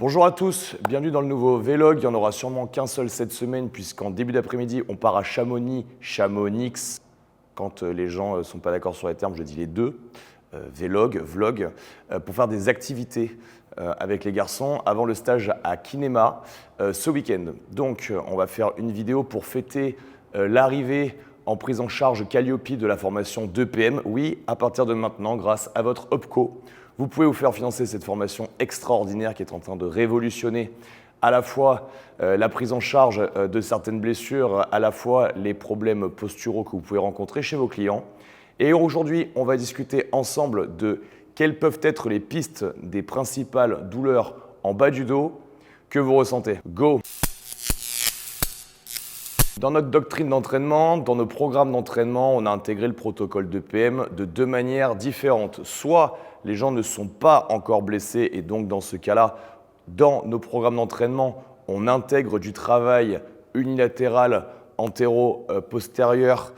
Bonjour à tous, bienvenue dans le nouveau Vlog. Il n'y en aura sûrement qu'un seul cette semaine puisqu'en début d'après-midi, on part à Chamonix, Chamonix. Quand les gens ne sont pas d'accord sur les termes, je dis les deux, Vlog, pour faire des activités avec les garçons avant le stage à Kinema ce week-end. Donc, on va faire une vidéo pour fêter l'arrivée en prise en charge Calliope de la formation d'EPM. Oui, à partir de maintenant, grâce à votre OPCO, vous pouvez vous faire financer cette formation extraordinaire qui est en train de révolutionner à la fois la prise en charge de certaines blessures, à la fois les problèmes posturaux que vous pouvez rencontrer chez vos clients. Et aujourd'hui, on va discuter ensemble de quelles peuvent être les pistes des principales douleurs en bas du dos que vous ressentez. Go! Dans notre doctrine d'entraînement, dans nos programmes d'entraînement, on a intégré le protocole d'EPM de deux manières différentes. Soit les gens ne sont pas encore blessés et donc dans ce cas-là, dans nos programmes d'entraînement, on intègre du travail unilatéral antéro-postérieur.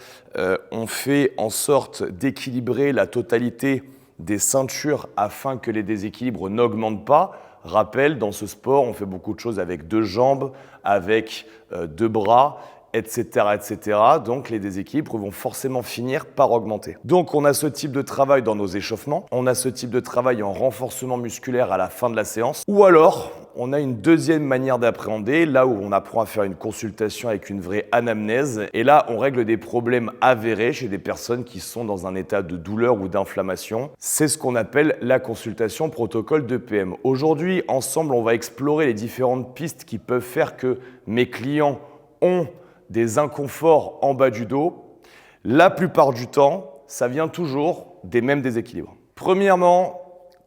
On fait en sorte d'équilibrer la totalité des ceintures afin que les déséquilibres n'augmentent pas. Rappel, dans ce sport, on fait beaucoup de choses avec deux jambes, avec deux bras, etc., etc. Donc les déséquilibres vont forcément finir par augmenter. Donc on a ce type de travail dans nos échauffements, on a ce type de travail en renforcement musculaire à la fin de la séance, ou alors on a une deuxième manière d'appréhender, là où on apprend à faire une consultation avec une vraie anamnèse, et là on règle des problèmes avérés chez des personnes qui sont dans un état de douleur ou d'inflammation. C'est ce qu'on appelle la consultation protocole d'EPM. Aujourd'hui, ensemble, on va explorer les différentes pistes qui peuvent faire que mes clients ont des inconforts en bas du dos. La plupart du temps, ça vient toujours des mêmes déséquilibres. Premièrement,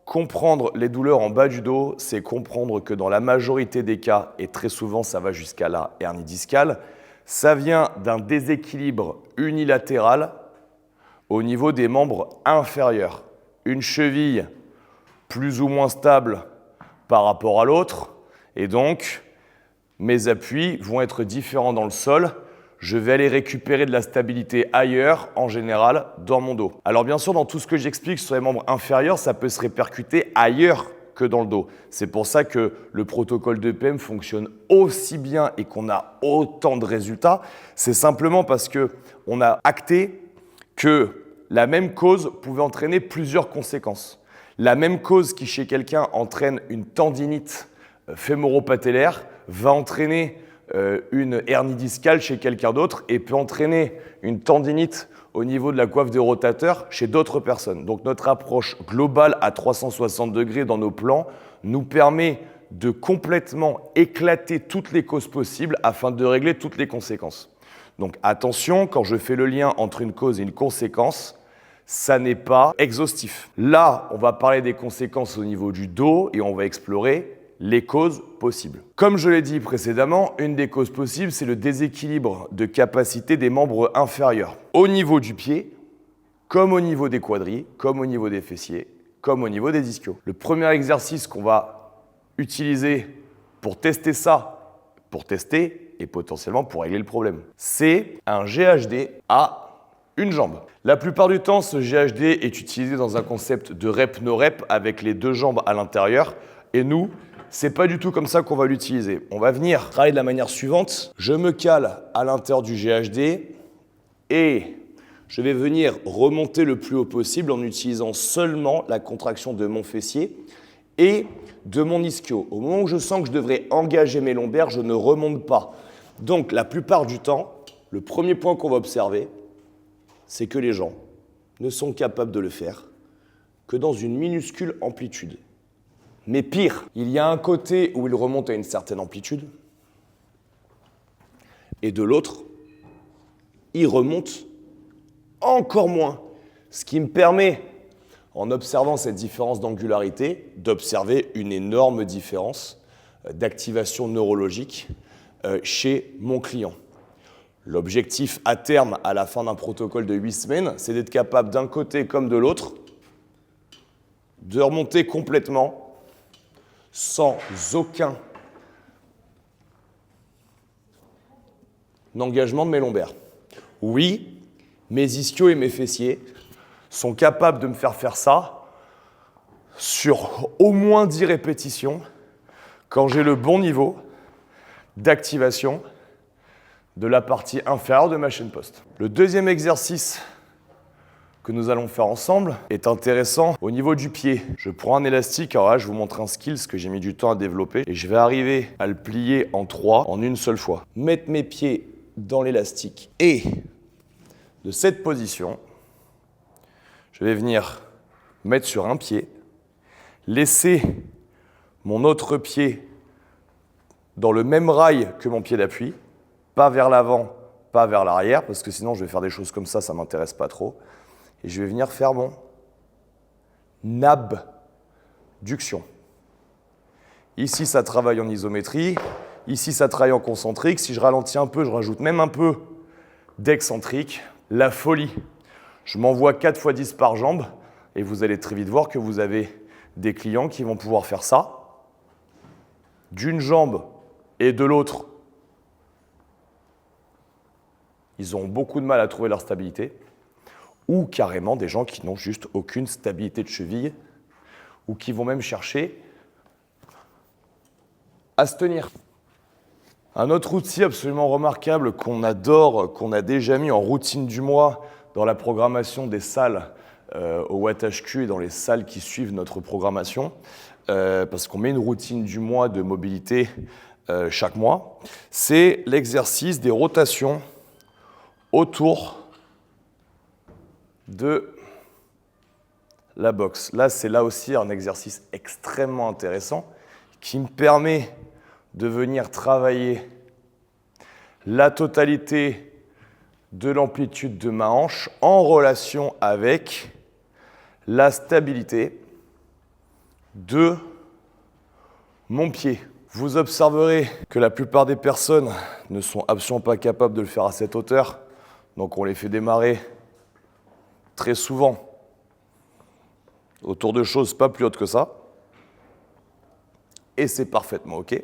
comprendre les douleurs en bas du dos, c'est comprendre que dans la majorité des cas, et très souvent ça va jusqu'à la hernie discale, ça vient d'un déséquilibre unilatéral au niveau des membres inférieurs. Une cheville plus ou moins stable par rapport à l'autre, et donc mes appuis vont être différents dans le sol. Je vais aller récupérer de la stabilité ailleurs, en général, dans mon dos. Alors bien sûr, dans tout ce que j'explique sur les membres inférieurs, ça peut se répercuter ailleurs que dans le dos. C'est pour ça que le protocole d'EPM fonctionne aussi bien et qu'on a autant de résultats. C'est simplement parce qu'on a acté que la même cause pouvait entraîner plusieurs conséquences. La même cause qui, chez quelqu'un, entraîne une tendinite fémoro-patellaire va entraîner une hernie discale chez quelqu'un d'autre et peut entraîner une tendinite au niveau de la coiffe des rotateurs chez d'autres personnes. Donc notre approche globale à 360 degrés dans nos plans nous permet de complètement éclater toutes les causes possibles afin de régler toutes les conséquences. Donc attention, quand je fais le lien entre une cause et une conséquence, ça n'est pas exhaustif. Là, on va parler des conséquences au niveau du dos et on va explorer les causes possibles. Comme je l'ai dit précédemment, une des causes possibles, c'est le déséquilibre de capacité des membres inférieurs. Au niveau du pied, comme au niveau des quadris, comme au niveau des fessiers, comme au niveau des ischios. Le premier exercice qu'on va utiliser pour tester ça, et potentiellement pour régler le problème, c'est un GHD à une jambe. La plupart du temps, ce GHD est utilisé dans un concept de rep-no-rep avec les deux jambes à l'intérieur. Et nous, c'est pas du tout comme ça qu'on va l'utiliser. On va venir travailler de la manière suivante. Je me cale à l'intérieur du GHD et je vais venir remonter le plus haut possible en utilisant seulement la contraction de mon fessier et de mon ischio. Au moment où je sens que je devrais engager mes lombaires, je ne remonte pas. Donc la plupart du temps, le premier point qu'on va observer, c'est que les gens ne sont capables de le faire que dans une minuscule amplitude. Mais pire, il y a un côté où il remonte à une certaine amplitude et de l'autre, il remonte encore moins. Ce qui me permet, en observant cette différence d'angularité, d'observer une énorme différence d'activation neurologique chez mon client. L'objectif à terme, à la fin d'un protocole de 8 semaines, c'est d'être capable d'un côté comme de l'autre de remonter complètement sans aucun engagement de mes lombaires. Oui, mes ischios et mes fessiers sont capables de me faire ça sur au moins 10 répétitions quand j'ai le bon niveau d'activation de la partie inférieure de ma chaîne poste. Le deuxième exercice que nous allons faire ensemble est intéressant au niveau du pied. Je prends un élastique, alors là je vous montre un skill que j'ai mis du temps à développer et je vais arriver à le plier en 3 en une seule fois. Mettre mes pieds dans l'élastique et de cette position, je vais venir mettre sur un pied, laisser mon autre pied dans le même rail que mon pied d'appui, pas vers l'avant, pas vers l'arrière, parce que sinon je vais faire des choses comme ça ne m'intéresse pas trop. Et je vais venir faire mon abduction. Ici, ça travaille en isométrie. Ici, ça travaille en concentrique. Si je ralentis un peu, je rajoute même un peu d'excentrique. La folie. Je m'envoie 4 x 10 par jambe. Et vous allez très vite voir que vous avez des clients qui vont pouvoir faire ça d'une jambe et de l'autre. Ils ont beaucoup de mal à trouver leur stabilité. Ou carrément des gens qui n'ont juste aucune stabilité de cheville, ou qui vont même chercher à se tenir. Un autre outil absolument remarquable qu'on adore, qu'on a déjà mis en routine du mois dans la programmation des salles au WattHQ et dans les salles qui suivent notre programmation, parce qu'on met une routine du mois de mobilité chaque mois, c'est l'exercice des rotations autour de la boxe. Là, c'est là aussi un exercice extrêmement intéressant qui me permet de venir travailler la totalité de l'amplitude de ma hanche en relation avec la stabilité de mon pied. Vous observerez que la plupart des personnes ne sont absolument pas capables de le faire à cette hauteur, donc on les fait démarrer très souvent autour de choses pas plus hautes que ça. Et c'est parfaitement OK.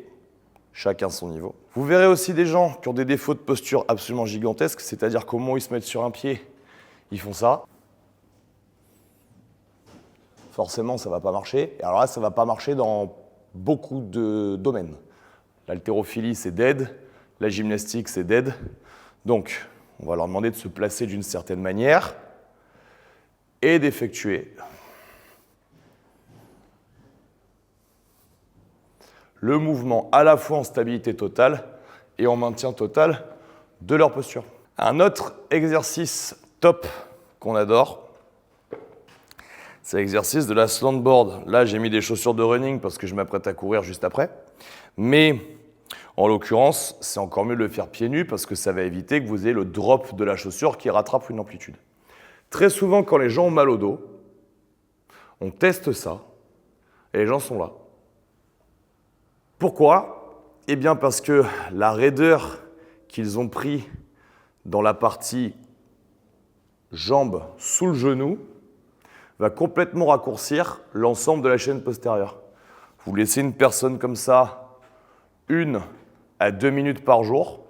Chacun son niveau. Vous verrez aussi des gens qui ont des défauts de posture absolument gigantesques, c'est-à-dire qu'au moment où ils se mettent sur un pied, ils font ça. Forcément, ça ne va pas marcher. Et alors là, ça ne va pas marcher dans beaucoup de domaines. L'haltérophilie, c'est dead. La gymnastique, c'est dead. Donc, on va leur demander de se placer d'une certaine manière et d'effectuer le mouvement à la fois en stabilité totale et en maintien total de leur posture. Un autre exercice top qu'on adore, c'est l'exercice de la slantboard. Là, j'ai mis des chaussures de running parce que je m'apprête à courir juste après. Mais en l'occurrence, c'est encore mieux de le faire pieds nus parce que ça va éviter que vous ayez le drop de la chaussure qui rattrape une amplitude. Très souvent, quand les gens ont mal au dos, on teste ça et les gens sont là. Pourquoi ? Eh bien parce que la raideur qu'ils ont pris dans la partie jambe sous le genou va complètement raccourcir l'ensemble de la chaîne postérieure. Vous laissez une personne comme ça 1 à 2 minutes par jour,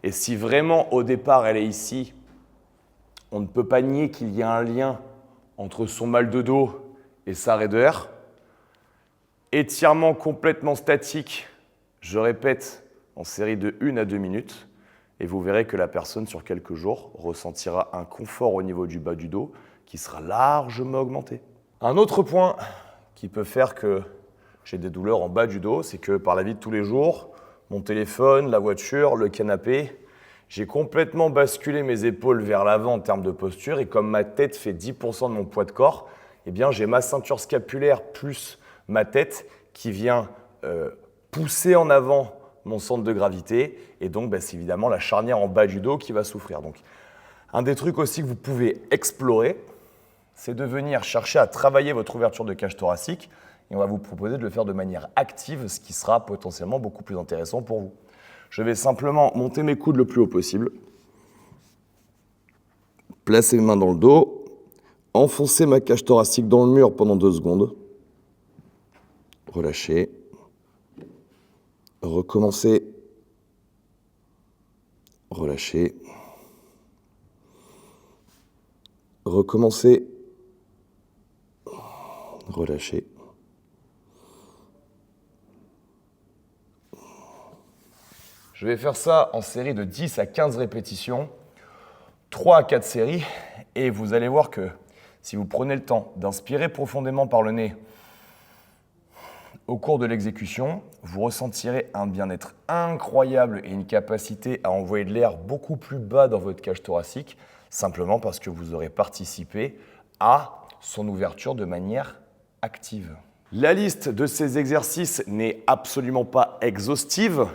et si vraiment au départ elle est ici, on ne peut pas nier qu'il y a un lien entre son mal de dos et sa raideur. Étirement complètement statique, je répète, en série de 1 à 2 minutes, et vous verrez que la personne, sur quelques jours, ressentira un confort au niveau du bas du dos qui sera largement augmenté. Un autre point qui peut faire que j'ai des douleurs en bas du dos, c'est que par la vie de tous les jours, mon téléphone, la voiture, le canapé, j'ai complètement basculé mes épaules vers l'avant en termes de posture, et comme ma tête fait 10% de mon poids de corps, eh bien j'ai ma ceinture scapulaire plus ma tête qui vient pousser en avant mon centre de gravité, et donc c'est évidemment la charnière en bas du dos qui va souffrir. Donc, un des trucs aussi que vous pouvez explorer, c'est de venir chercher à travailler votre ouverture de cage thoracique, et on va vous proposer de le faire de manière active, ce qui sera potentiellement beaucoup plus intéressant pour vous. Je vais simplement monter mes coudes le plus haut possible, placer mes mains dans le dos, enfoncer ma cage thoracique dans le mur pendant 2 secondes, relâcher, recommencer, relâcher, recommencer, relâcher, Je vais faire ça en série de 10 à 15 répétitions, 3 à 4 séries, et vous allez voir que si vous prenez le temps d'inspirer profondément par le nez au cours de l'exécution, vous ressentirez un bien-être incroyable et une capacité à envoyer de l'air beaucoup plus bas dans votre cage thoracique, simplement parce que vous aurez participé à son ouverture de manière active. La liste de ces exercices n'est absolument pas exhaustive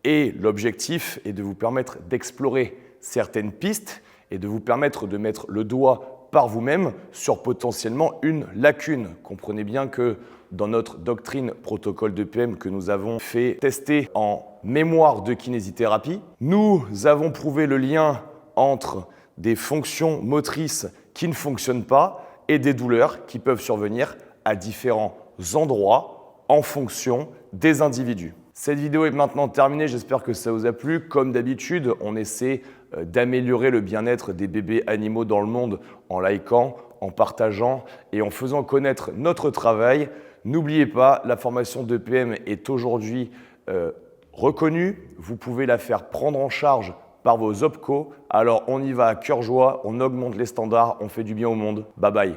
et l'objectif est de vous permettre d'explorer certaines pistes et de vous permettre de mettre le doigt par vous-même sur potentiellement une lacune. Comprenez bien que dans notre doctrine protocole d'EPM que nous avons fait tester en mémoire de kinésithérapie, nous avons prouvé le lien entre des fonctions motrices qui ne fonctionnent pas et des douleurs qui peuvent survenir à différents endroits en fonction des individus. Cette vidéo est maintenant terminée, j'espère que ça vous a plu. Comme d'habitude, on essaie d'améliorer le bien-être des bébés animaux dans le monde en likant, en partageant et en faisant connaître notre travail. N'oubliez pas, la formation d'EPM est aujourd'hui reconnue. Vous pouvez la faire prendre en charge par vos OPCO. Alors on y va à cœur joie, on augmente les standards, on fait du bien au monde. Bye bye.